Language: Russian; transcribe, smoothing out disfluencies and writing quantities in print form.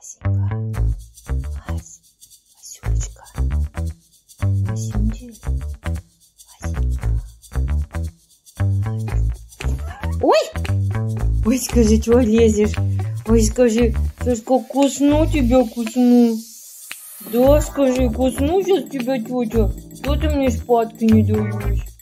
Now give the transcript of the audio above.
Васенька, Васюлечка, Васюнчик, Васенька. Ой! Ой, скажи, чего лезешь? Ой, скажи, сейчас как кусну тебя, кусну. Да, скажи, кусну сейчас тебя, тетя. Что ты мне спадки не даешь?